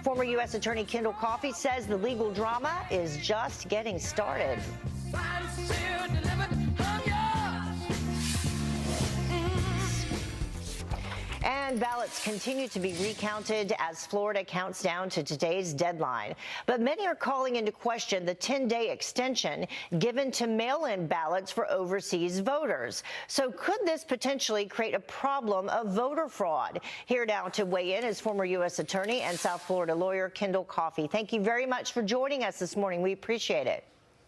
Former U.S. Attorney Kendall Coffey says the legal drama is just getting started. And ballots continue to be recounted as Florida counts down to today's deadline. But many are calling into question the 10-day extension given to mail-in ballots for overseas voters. So could this potentially create a problem of voter fraud? Here now to weigh in is former U.S. Attorney and South Florida lawyer Kendall Coffey. Thank you very much for joining us this morning. We appreciate it.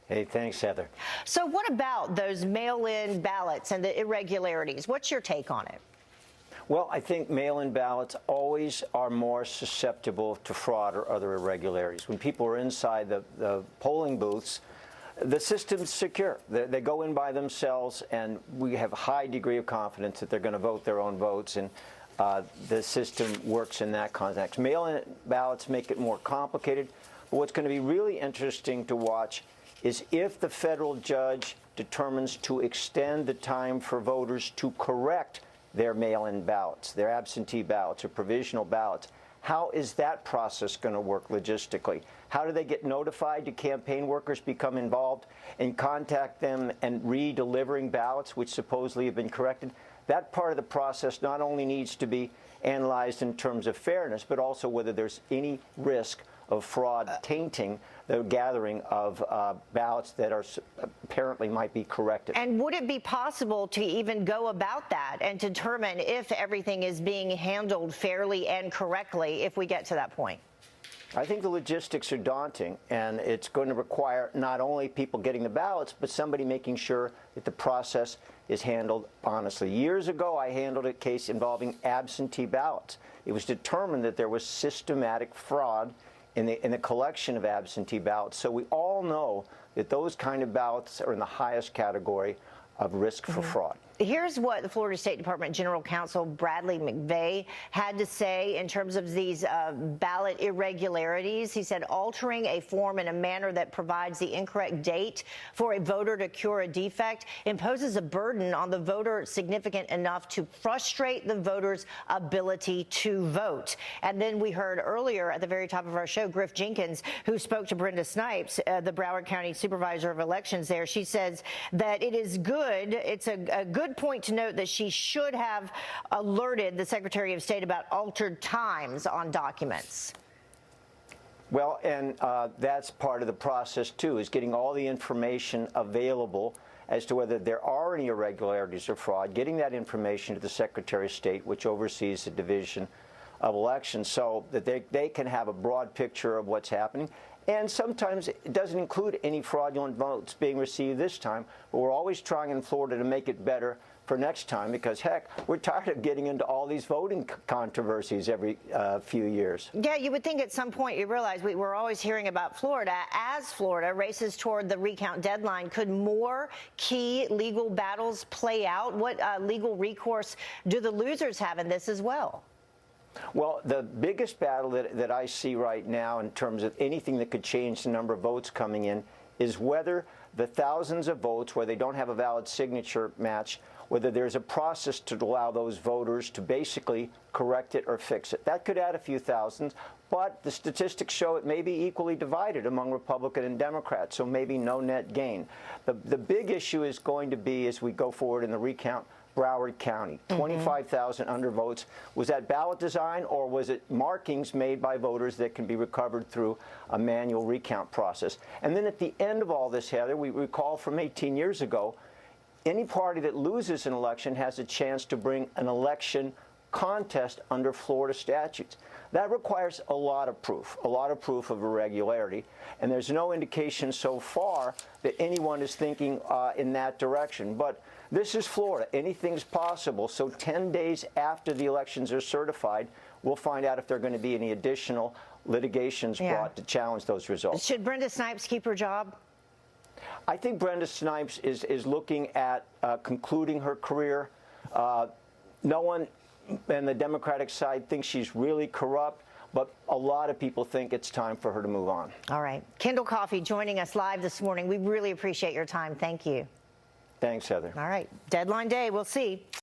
Hey, thanks, Heather. So what about those mail-in ballots and the irregularities? What's your take on it? Well, I think mail-in ballots always are more susceptible to fraud or other irregularities. When people are inside the polling booths, the system's secure. They go in by themselves, and we have a high degree of confidence that they're going to vote their own votes, and the system works in that context. Mail-in ballots make it more complicated, but what's going to be really interesting to watch is if the federal judge determines to extend the time for voters to correct their mail-in ballots, their absentee ballots or provisional ballots. How is that process going to work logistically? How do they get notified? Do campaign workers become involved and contact them and re-delivering ballots which supposedly have been corrected? That part of the process not only needs to be analyzed in terms of fairness, but also whether there's any risk of fraud tainting the gathering of ballots that are apparently might be corrected. And would it be possible to even go about that and determine if everything is being handled fairly and correctly if we get to that point? I think the logistics are daunting, and it's going to require not only people getting the ballots, but somebody making sure that the process is handled honestly. Years ago, I handled a case involving absentee ballots. It was determined that there was systematic fraud in the collection of absentee ballots. So we all know that those kind of ballots are in the highest category of risk for fraud. Here's what the Florida State Department General Counsel Bradley McVeigh had to say in terms of these ballot irregularities. He said altering a form in a manner that provides the incorrect date for a voter to cure a defect imposes a burden on the voter significant enough to frustrate the voter's ability to vote. And then we heard earlier at the very top of our show, Griff Jenkins, who spoke to Brenda Snipes, the Broward County Supervisor of Elections there. She says that it is good, it's a good point to note that she should have alerted the Secretary of State about altered times on documents. Well, and that's part of the process, too, is getting all the information available as to whether there are any irregularities or fraud, getting that information to the Secretary of State, which oversees the Division of Elections, so that they can have a broad picture of what's happening. And sometimes it doesn't include any fraudulent votes being received this time, but we're always trying in Florida to make it better for next time because, heck, we're tired of getting into all these voting controversies every few years. Yeah, you would think at some point you realize we're always hearing about Florida. As Florida races toward the recount deadline, could more key legal battles play out? What legal recourse do the losers have in this as well? Well, the biggest battle that I see right now in terms of anything that could change the number of votes coming in is whether the thousands of votes where they don't have a valid signature match, whether there's a process to allow those voters to basically correct it or fix it. That could add a few thousands, but the statistics show it may be equally divided among Republican and Democrats, so maybe no net gain. The big issue is going to be, as we go forward in the recount, Broward County, 25,000 undervotes. Was that ballot design, or was it markings made by voters that can be recovered through a manual recount process? And then at the end of all this, Heather, we recall from 18 years ago, any party that loses an election has a chance to bring an election contest under Florida statutes. That requires a lot of proof of irregularity, and there's no indication so far that anyone is thinking in that direction. But this is Florida. Anything's possible. So 10 days after the elections are certified, we'll find out if there are going to be any additional litigations brought to challenge those results. Should Brenda Snipes keep her job? I think Brenda Snipes is looking at concluding her career. No one on the Democratic side thinks she's really corrupt, but a lot of people think it's time for her to move on. All right. Kendall Coffey joining us live this morning. We really appreciate your time. Thank you. Thanks, Heather. All right. Deadline day. We'll see.